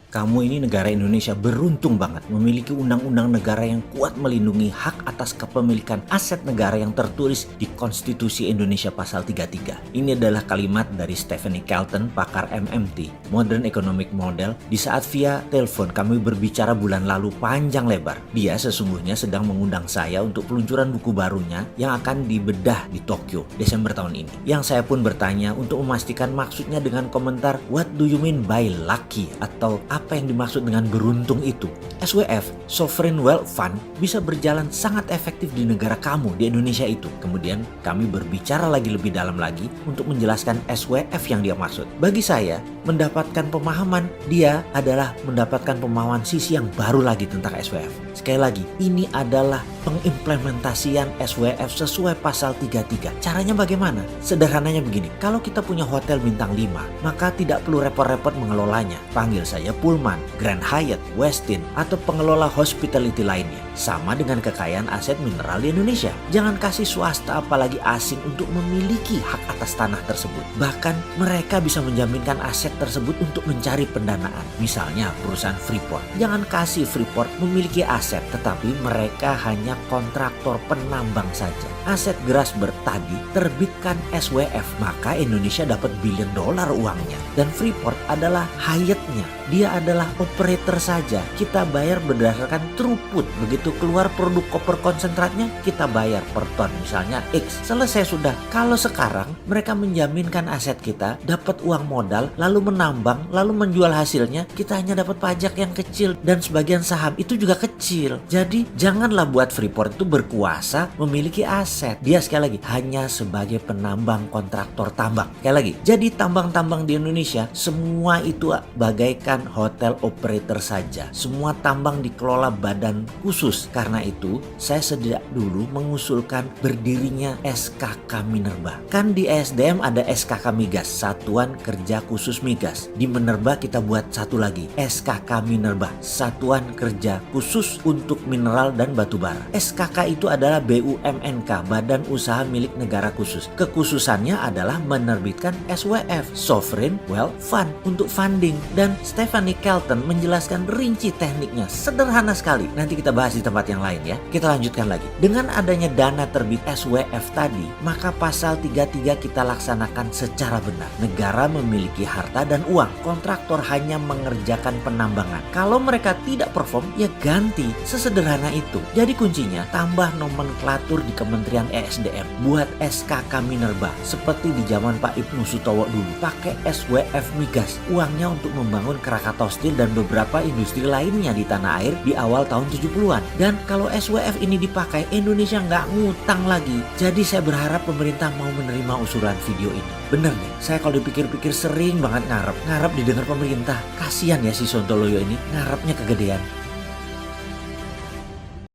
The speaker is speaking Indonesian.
Kamu ini negara Indonesia beruntung banget memiliki undang-undang negara yang kuat melindungi hak atas kepemilikan aset negara yang tertulis di Konstitusi Indonesia Pasal 33. Ini adalah kalimat dari Stephanie Kelton, pakar MMT, Modern Economic Model, di saat via telepon kami berbicara bulan lalu panjang lebar. Dia sesungguhnya sedang mengundang saya untuk peluncuran buku barunya yang akan dibedah di Tokyo Desember tahun ini. Yang saya pun bertanya untuk memastikan maksudnya dengan komentar, "What do you mean by lucky?" atau apa yang dimaksud dengan beruntung itu? SWF, Sovereign Wealth Fund, bisa berjalan sangat efektif di negara kamu, di Indonesia itu. Kemudian kami berbicara lagi lebih dalam lagi untuk menjelaskan SWF yang dia maksud. Bagi saya, mendapatkan pemahaman dia adalah mendapatkan pemahaman sisi yang baru lagi tentang SWF. Sekali lagi, ini adalah pengimplementasian SWF sesuai pasal 33. Caranya bagaimana? Sederhananya begini, kalau kita punya hotel bintang 5, maka tidak perlu repot-repot mengelolanya. Panggil saja Pullman, Grand Hyatt, Westin, atau pengelola hospitality lainnya. Sama dengan kekayaan aset mineral di Indonesia. Jangan kasih swasta apalagi asing untuk memiliki hak atas tanah tersebut. Bahkan mereka bisa menjaminkan aset tersebut untuk mencari pendanaan. Misalnya perusahaan Freeport. Jangan kasih Freeport memiliki aset, tetapi mereka hanya kontraktor penambang saja. Aset Grasberg tadi terbitkan SWF, maka Indonesia dapat $1 billion uangnya. Dan Freeport adalah Hyatt-nya. Dia adalah operator saja. Kita bayar berdasarkan throughput. Begitu keluar produk koper konsentratnya, kita bayar per ton, misalnya X. Selesai sudah. Kalau sekarang mereka menjaminkan aset kita, dapat uang modal, lalu menambang, lalu menjual hasilnya, kita hanya dapat pajak yang kecil dan sebagian saham itu juga kecil. Jadi janganlah buat Freeport itu berkuasa memiliki aset. Dia sekali lagi hanya sebagai penambang kontraktor tambang. Sekali lagi, jadi tambang-tambang di Indonesia semua itu bagaikan hotel operator saja. Semua tambang dikelola badan khusus. Karena itu, saya sejak dulu mengusulkan berdirinya SKK Minerba. Kan di ESDM ada SKK Migas, Satuan Kerja Khusus Migas. Di Minerba kita buat satu lagi, SKK Minerba, Satuan Kerja Khusus untuk Mineral dan Batubara. SKK itu adalah BUMNK, Badan Usaha Milik Negara Khusus. Kekhususannya adalah menerbitkan SWF, Sovereign Wealth Fund, untuk funding. Dan Stephanie Kelton menjelaskan rinci tekniknya, sederhana sekali. Nanti kita bahas di tempat yang lain ya. Kita lanjutkan lagi. Dengan adanya dana terbit SWF tadi, maka pasal 33 kita laksanakan secara benar. Negara memiliki harta dan uang. Kontraktor hanya mengerjakan penambangan. Kalau mereka tidak perform, ya ganti. Sesederhana itu. Jadi kuncinya, tambah nomenklatur di Kementerian ESDM. Buat SKK Minerba. Seperti di zaman Pak Ibnu Sutowo dulu. Pakai SWF Migas. Uangnya untuk membangun Krakatau Steel dan beberapa industri lainnya di tanah air di awal tahun 70-an. Dan kalau SWF ini dipakai, Indonesia nggak ngutang lagi. Jadi saya berharap pemerintah mau menerima usulan video ini. Bener nih, saya kalau dipikir-pikir sering banget ngarep didengar pemerintah. Kasian ya si Sontoloyo ini, ngarepnya kegedean.